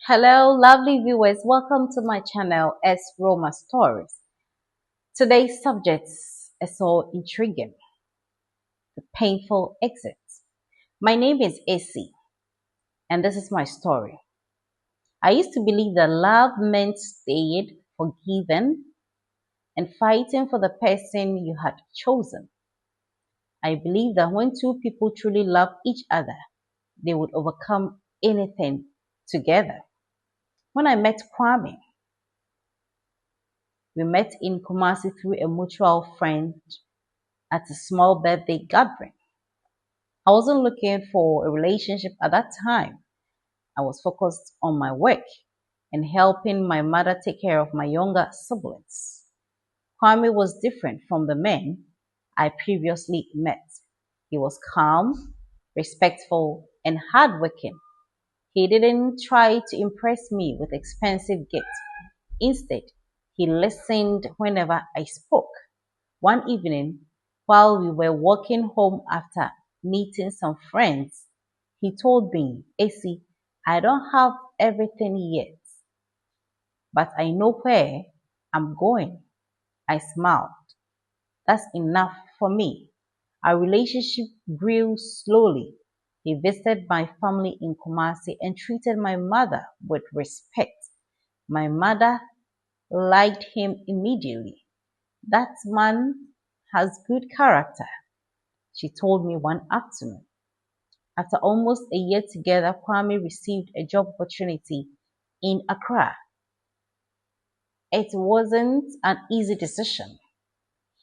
Hello, lovely viewers. Welcome to my channel, SROMA Stories. Today's subject is so intriguing, the painful exit. My name is Esi, and this is my story. I used to believe that love meant staying, forgiving, and fighting for the person you had chosen. I believed that when two people truly love each other, they would overcome anything together. When I met Kwame, we met in Kumasi through a mutual friend at a small birthday gathering. I wasn't looking for a relationship at that time. I was focused on my work and helping my mother take care of my younger siblings. Kwame was different from the men I previously met. He was calm, respectful, and hardworking. He didn't try to impress me with expensive gifts. Instead, he listened whenever I spoke. One evening, while we were walking home after meeting some friends, he told me, Esi, I don't have everything yet, but I know where I'm going. I smiled. That's enough for me. Our relationship grew slowly. He visited my family in Kumasi and treated my mother with respect. My mother liked him immediately. That man has good character, she told me one afternoon. After almost a year together, Kwame received a job opportunity in Accra. It wasn't an easy decision.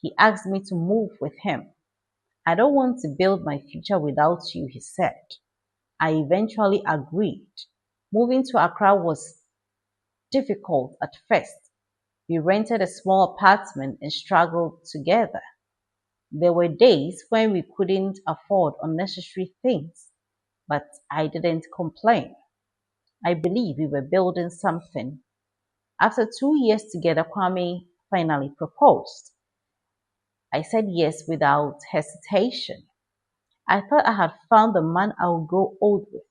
He asked me to move with him. I don't want to build my future without you, he said. I eventually agreed. Moving to Accra was difficult at first. We rented a small apartment and struggled together. There were days when we couldn't afford unnecessary things, but I didn't complain. I believe we were building something. After 2 years together, Kwame finally proposed. I said yes without hesitation. I thought I had found the man I would grow old with.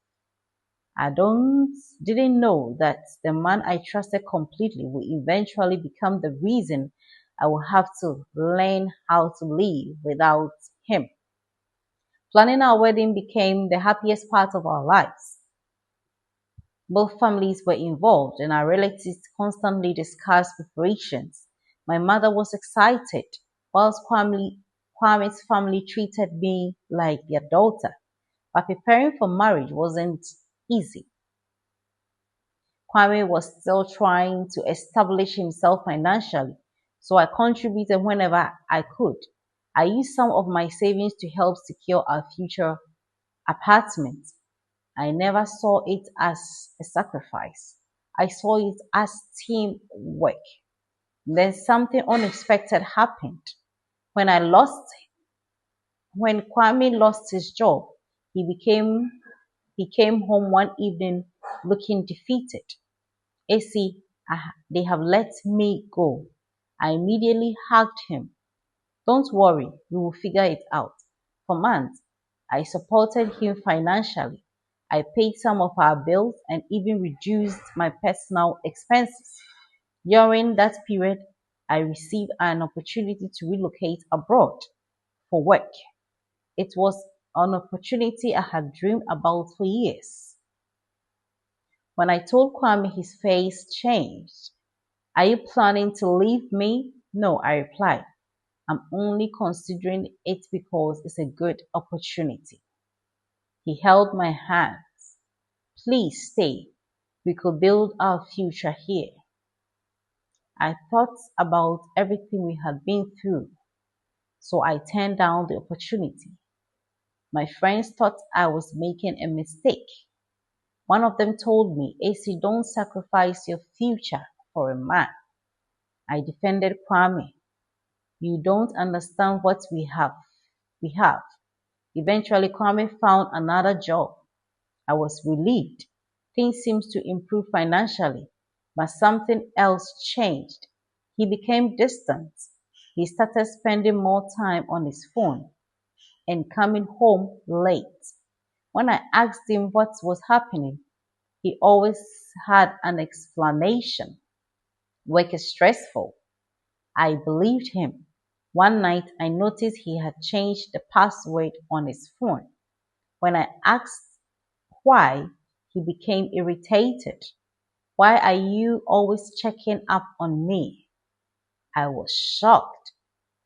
Didn't know that the man I trusted completely would eventually become the reason I would have to learn how to live without him. Planning our wedding became the happiest part of our lives. Both families were involved and our relatives constantly discussed preparations. My mother was excited, whilst Kwame's family treated me like their daughter. But preparing for marriage wasn't easy. Kwame was still trying to establish himself financially, so I contributed whenever I could. I used some of my savings to help secure our future apartment. I never saw it as a sacrifice. I saw it as teamwork. Then something unexpected happened. When I lost, when Kwame lost his job, he came home one evening looking defeated. AC, they have let me go. I immediately hugged him. Don't worry, we will figure it out. For months, I supported him financially. I paid some of our bills and even reduced my personal expenses. During that period, I received an opportunity to relocate abroad for work. It was an opportunity I had dreamed about for years. When I told Kwame, his face changed. Are you planning to leave me? No, I replied. I'm only considering it because it's a good opportunity. He held my hands. Please stay. We could build our future here. I thought about everything we had been through, so I turned down the opportunity. My friends thought I was making a mistake. One of them told me, AC, don't sacrifice your future for a man. I defended Kwame. You don't understand what we have. We have. Eventually, Kwame found another job. I was relieved. Things seemed to improve financially, but something else changed. He became distant. He started spending more time on his phone and coming home late. When I asked him what was happening, He always had an explanation. Work is stressful. I believed him. One night I noticed he had changed the password on his phone. When I asked why, he became irritated. Why are you always checking up on me? I was shocked.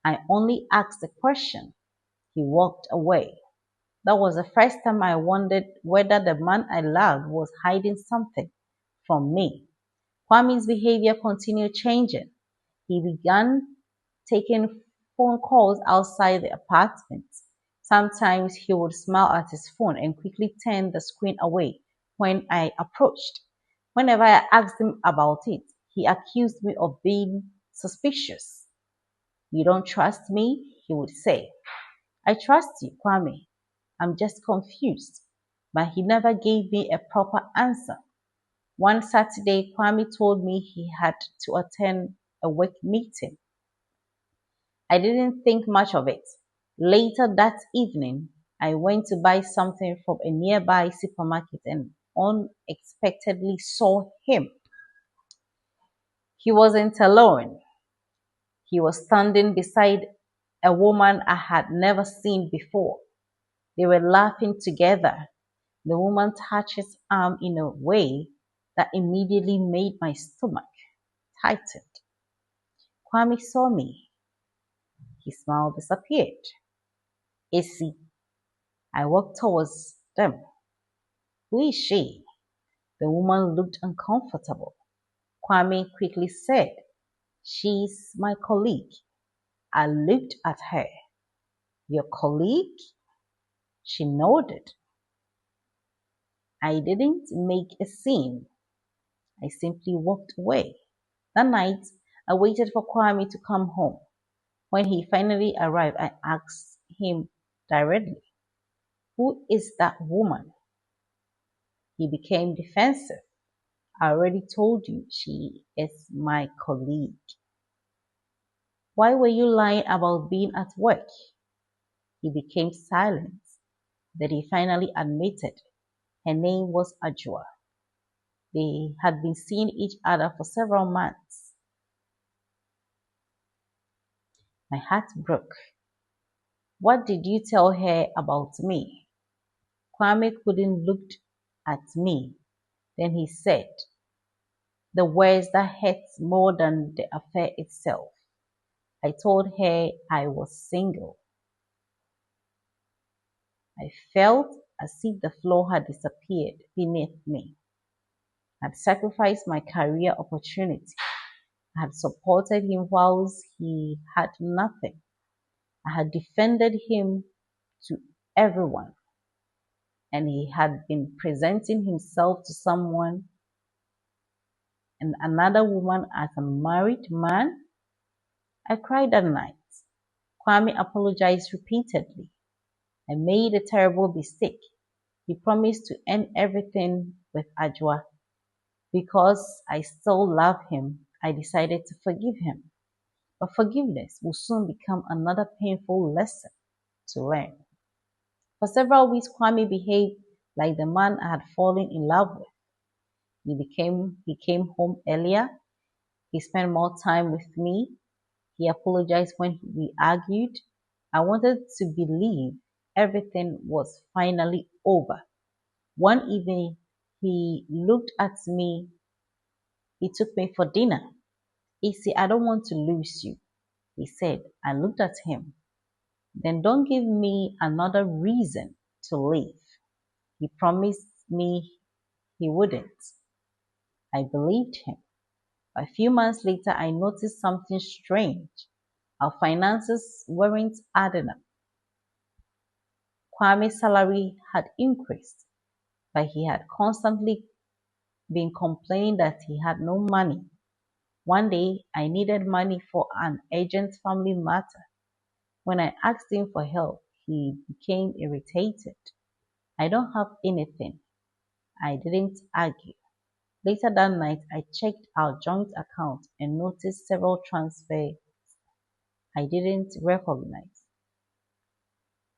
I only asked a question. He walked away. That was the first time I wondered whether the man I loved was hiding something from me. Kwame's behavior continued changing. He began taking phone calls outside the apartment. Sometimes he would smile at his phone and quickly turn the screen away when I approached. Whenever I asked him about it, he accused me of being suspicious. You don't trust me? He would say. I trust you, Kwame. I'm just confused. But he never gave me a proper answer. One Saturday, Kwame told me he had to attend a work meeting. I didn't think much of it. Later that evening, I went to buy something from a nearby supermarket and unexpectedly saw him. He wasn't alone. He was standing beside a woman I had never seen before. They were laughing together. The woman touched his arm in a way that immediately made my stomach tighten. Kwame saw me. His smile disappeared. Esi, I walked towards them. Who is she? The woman looked uncomfortable. Kwame quickly said, She's my colleague. I looked at her. Your colleague? She nodded. I didn't make a scene. I simply walked away. That night, I waited for Kwame to come home. When he finally arrived, I asked him directly, Who is that woman? He became defensive. I already told you she is my colleague. Why were you lying about being at work? He became silent. Then he finally admitted her name was Ajua. They had been seeing each other for several months. My heart broke. What did you tell her about me? Kwame couldn't look at me. Then he said, the words that hurt more than the affair itself. I told her I was single. I felt as if the floor had disappeared beneath me. I had sacrificed my career opportunity. I had supported him whilst he had nothing. I had defended him to everyone. And he had been presenting himself to someone and another woman as a married man. I cried that night. Kwame apologized repeatedly. I made a terrible mistake. He promised to end everything with Ajwa. Because I still love him, I decided to forgive him. But forgiveness will soon become another painful lesson to learn. For several weeks, Kwame behaved like the man I had fallen in love with. He came home earlier. He spent more time with me. He apologized when we argued. I wanted to believe everything was finally over. One evening, he looked at me. He took me for dinner. Esi, I don't want to lose you, he said. I looked at him. Then don't give me another reason to leave. He promised me he wouldn't. I believed him. A few months later, I noticed something strange. Our finances weren't adding up. Kwame's salary had increased, but he had constantly been complaining that he had no money. One day, I needed money for an urgent family matter. When I asked him for help, he became irritated. I don't have anything. I didn't argue. Later that night, I checked our joint account and noticed several transfers I didn't recognize.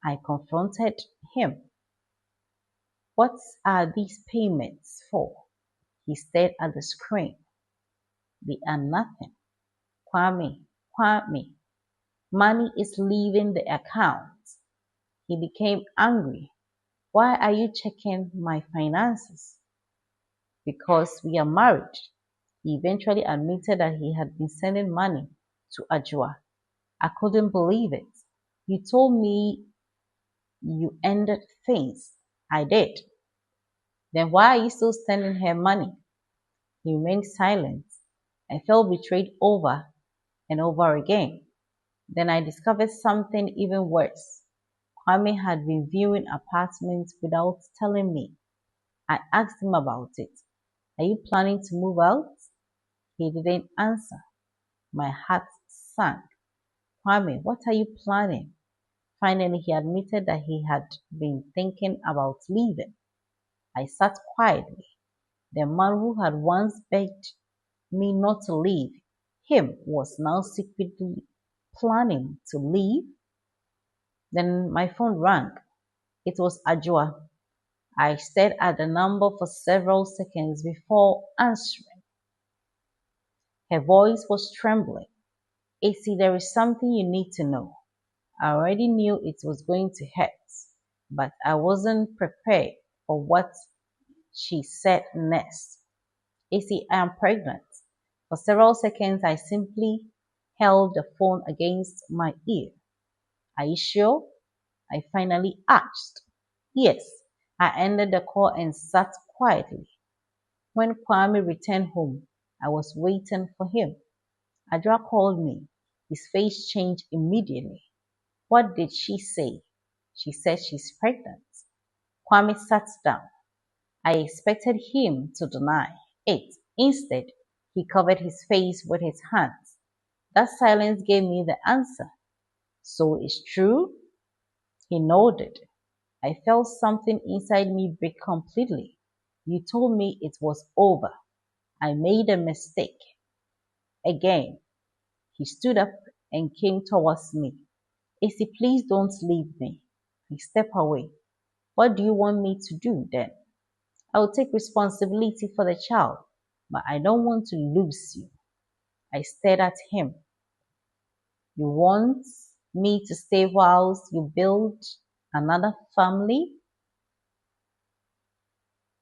I confronted him. What are these payments for? He stared at the screen. They are nothing. Kwame, Kwame, money is leaving the account. He became angry. Why are you checking my finances? Because we are married. He eventually admitted that he had been sending money to Ajua. I couldn't believe it. You told me you ended things. I did. Then why are you still sending her money? He remained silent. I felt betrayed over and over again. Then I discovered something even worse. Kwame had been viewing apartments without telling me. I asked him about it. Are you planning to move out? He didn't answer. My heart sank. Kwame, what are you planning? Finally, he admitted that he had been thinking about leaving. I sat quietly. The man who had once begged me not to leave him was now secretly planning to leave. Then my phone rang. It was Ajua. I stared at the number for several seconds before answering. Her voice was trembling. Esi, there is something you need to know. I already knew it was going to hurt, but I wasn't prepared for what she said next. Esi, I am pregnant. For several seconds, I simply held the phone against my ear. Are you sure? I finally asked. Yes. I ended the call and sat quietly. When Kwame returned home, I was waiting for him. Adra called me. His face changed immediately. What did she say? She said she's pregnant. Kwame sat down. I expected him to deny it. Instead, he covered his face with his hands. That silence gave me the answer. So it's true? He nodded. I felt something inside me break completely. You told me it was over. I made a mistake. Again, he stood up and came towards me. Esi, please don't leave me. I stepped away. What do you want me to do then? I will take responsibility for the child, but I don't want to lose you. I stared at him. You want me to stay whilst you build another family?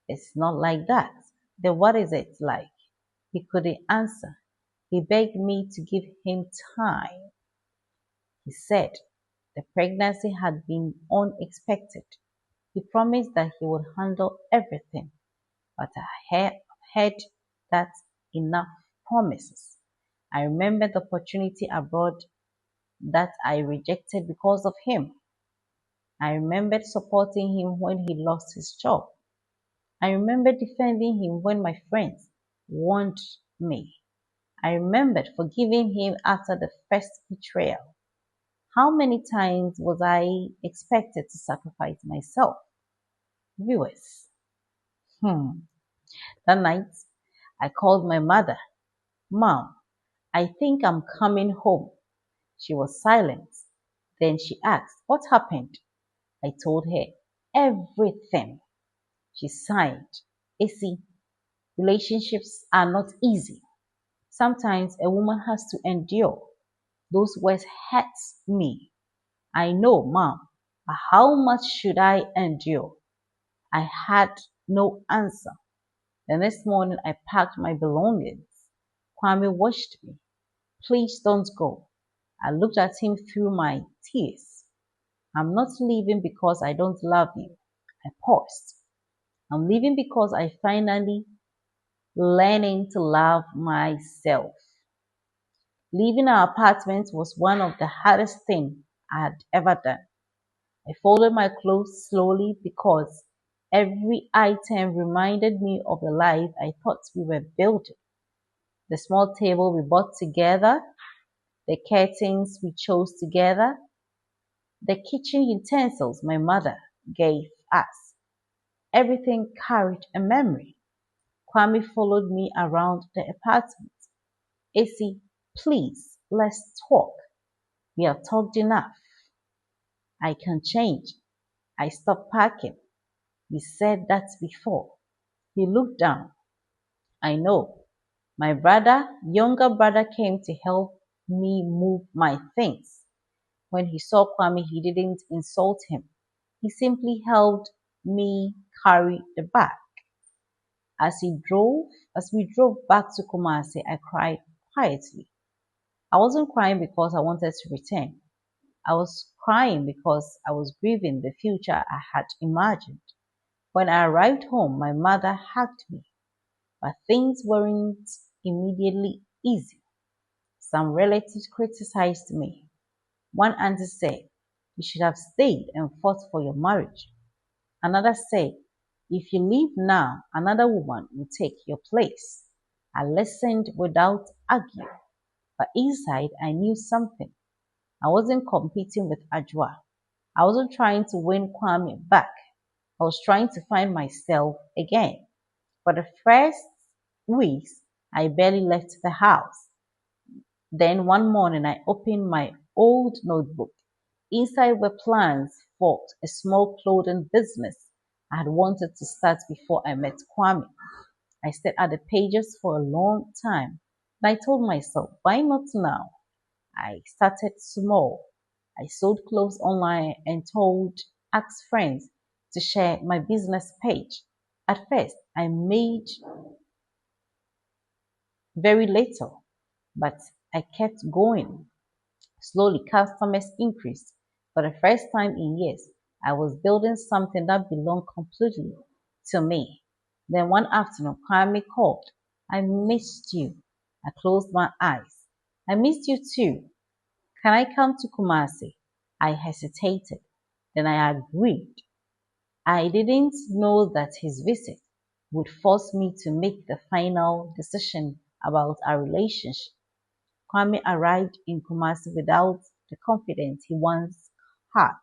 It's not like that. Then what is it like? He couldn't answer. He begged me to give him time. He said the pregnancy had been unexpected. He promised that he would handle everything, but I had heard that enough promises. I remembered the opportunity abroad that I rejected because of him. I remembered supporting him when he lost his job. I remembered defending him when my friends warned me. I remembered forgiving him after the first betrayal. How many times was I expected to sacrifice myself? Viewers. That night, I called my mother. Mom, I think I'm coming home. She was silent. Then she asked, what happened? I told her everything. She sighed. Esi, relationships are not easy. Sometimes a woman has to endure. Those words hurt me. I know, Mom, but how much should I endure? I had no answer. The next morning, I packed my belongings. Kwame watched me. Please don't go. I looked at him through my tears. I'm not leaving because I don't love you. I paused. I'm leaving because I finally learning to love myself. Leaving our apartment was one of the hardest things I had ever done. I folded my clothes slowly because every item reminded me of the life I thought we were building. The small table we bought together, the curtains we chose together, the kitchen utensils my mother gave us. Everything carried a memory. Kwame followed me around the apartment. Esi, please, let's talk. We have talked enough. I can change. I stopped packing. You said that before. He looked down. I know. My brother, younger brother, came to help me move my things. When he saw Kwame, he didn't insult him. He simply helped me carry the bag. As he drove, as we drove back to Kumasi, I cried quietly. I wasn't crying because I wanted to return. I was crying because I was grieving the future I had imagined. When I arrived home, my mother hugged me, but things weren't immediately easy. Some relatives criticized me. One auntie said, "You should have stayed and fought for your marriage." Another said, "If you leave now, another woman will take your place." I listened without arguing, but inside I knew something. I wasn't competing with Ajwa. I wasn't trying to win Kwame back. I was trying to find myself again. For the first weeks, I barely left the house. Then one morning, I opened my old notebook. Inside were plans for a small clothing business I had wanted to start before I met Kwame. I stared at the pages for a long time, and I told myself, why not now? I started small. I sold clothes online and asked friends to share my business page. At first, I made very little, but I kept going. Slowly, customers increased. For the first time in years, I was building something that belonged completely to me. Then one afternoon, Kwame called. "I missed you." I closed my eyes. "I missed you too. Can I come to Kumasi?" I hesitated. Then I agreed. I didn't know that his visit would force me to make the final decision about our relationship. Kwame arrived in Kumasi without the confidence he once had.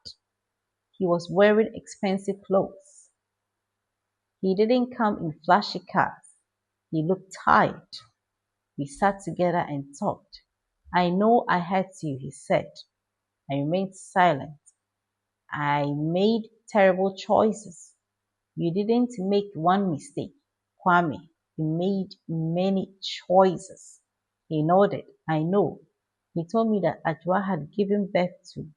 He was wearing expensive clothes. He didn't come in flashy cars. He looked tired. We sat together and talked. "I know I hurt you," he said. I remained silent. "I made terrible choices." "You didn't make one mistake, Kwame. You made many choices." He nodded. "I know." He told me that Ajwa had given birth to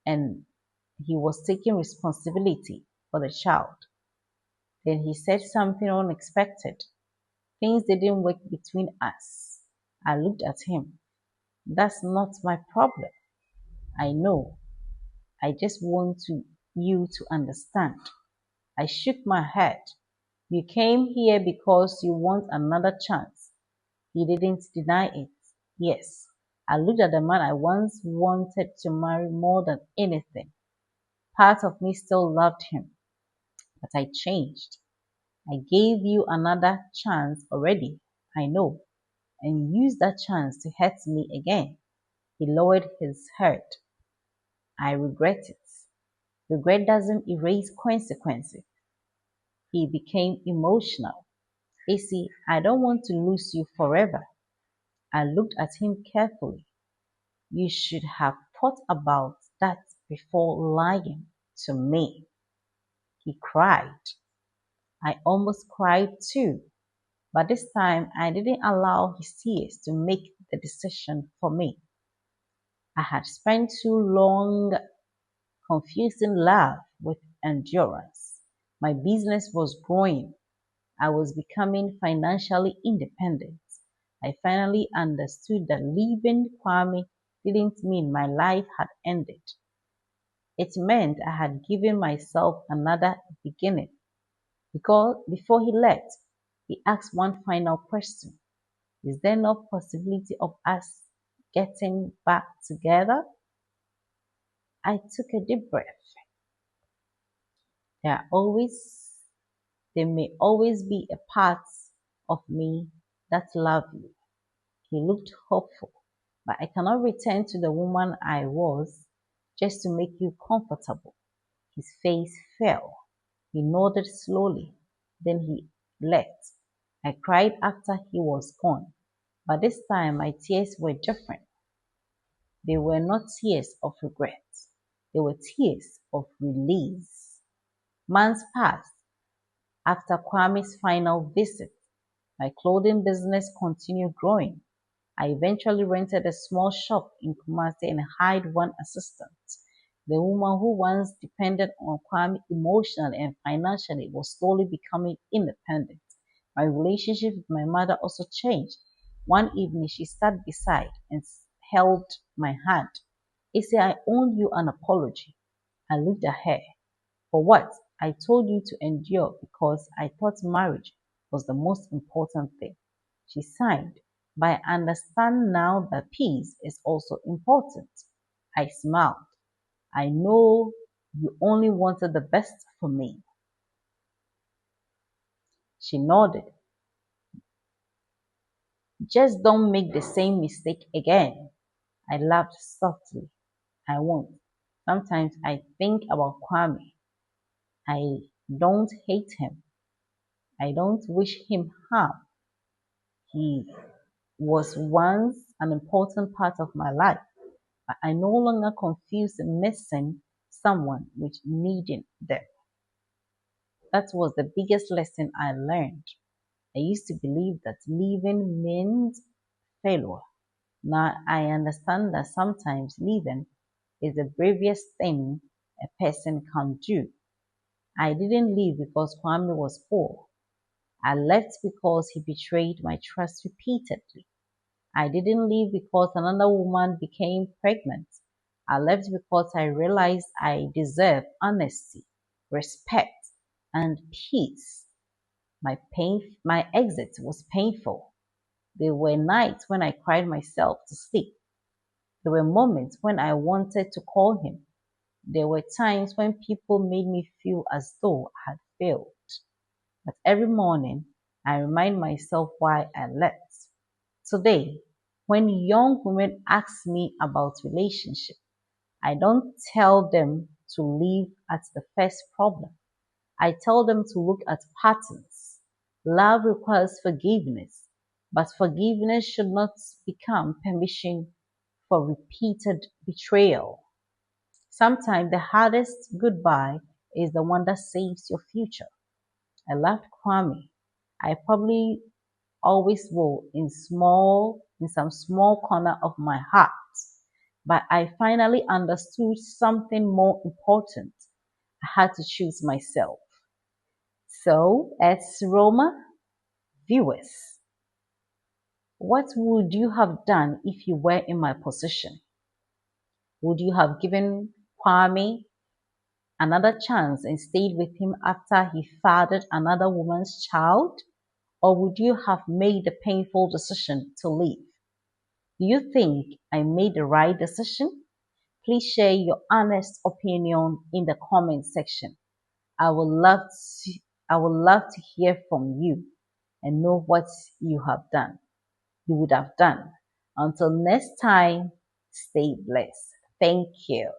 and he was taking responsibility for the child. Then he said something unexpected. "Things didn't work between us." I looked at him. "That's not my problem." "I know. I just want you to understand." I shook my head. "You came here because you want another chance." He didn't deny it. "Yes." I looked at the man I once wanted to marry more than anything. Part of me still loved him, but I changed. "I gave you another chance already, I know, and you used that chance to hurt me again." He lowered his head. "I regret it." "Regret doesn't erase consequences." He became emotional. "Esi, I don't want to lose you forever." I looked at him carefully. "You should have thought about that before lying to me." He cried. I almost cried too, but this time I didn't allow his tears to make the decision for me. I had spent too long confusing love with endurance. My business was growing. I was becoming financially independent. I finally understood that leaving Kwame didn't mean my life had ended. It meant I had given myself another beginning. Because before he left, he asked one final question. "Is there no possibility of us getting back together?" I took a deep breath. There are always There may always be a part of me that loves you. He looked hopeful. "But I cannot return to the woman I was just to make you comfortable." His face fell. He nodded slowly. Then he left. I cried after he was gone. But this time my tears were different. They were not tears of regret. They were tears of release. Months passed. After Kwame's final visit, my clothing business continued growing. I eventually rented a small shop in Kumasi and hired one assistant. The woman who once depended on Kwame emotionally and financially was slowly becoming independent. My relationship with my mother also changed. One evening, she sat beside and held my hand. Esi, I owe you an apology. I looked at her. For what? I told you to endure because I thought marriage was the most important thing. She sighed, but I understand now that peace is also important. I smiled. I know you only wanted the best for me. She nodded. Just don't make the same mistake again. I laughed softly. I won't. Sometimes I think about Kwame. I don't hate him. I don't wish him harm. He was once an important part of my life, but I no longer confuse missing someone with needing them. That was the biggest lesson I learned. I used to believe that leaving meant failure. Now I understand that sometimes leaving is the bravest thing a person can do. I didn't leave because Kwame was poor. I left because he betrayed my trust repeatedly. I didn't leave because another woman became pregnant. I left because I realized I deserve honesty, respect, and peace. My exit was painful. There were nights when I cried myself to sleep. There were moments when I wanted to call him. There were times when people made me feel as though I had failed. But every morning, I remind myself why I left. Today, when young women ask me about relationship, I don't tell them to leave at the first problem. I tell them to look at patterns. Love requires forgiveness, but forgiveness should not become permission for repeated betrayal. Sometimes the hardest goodbye is the one that saves your future. I loved Kwame. I probably always will in some small corner of my heart. But I finally understood something more important. I had to choose myself. So, as Roma viewers, what would you have done if you were in my position? Would you have given Kwame another chance and stayed with him after he fathered another woman's child? Or would you have made the painful decision to leave? Do you think I made the right decision? Please share your honest opinion in the comment section. I would love to, I would love to hear from you and know what you would have done. Until next time, stay blessed. Thank you.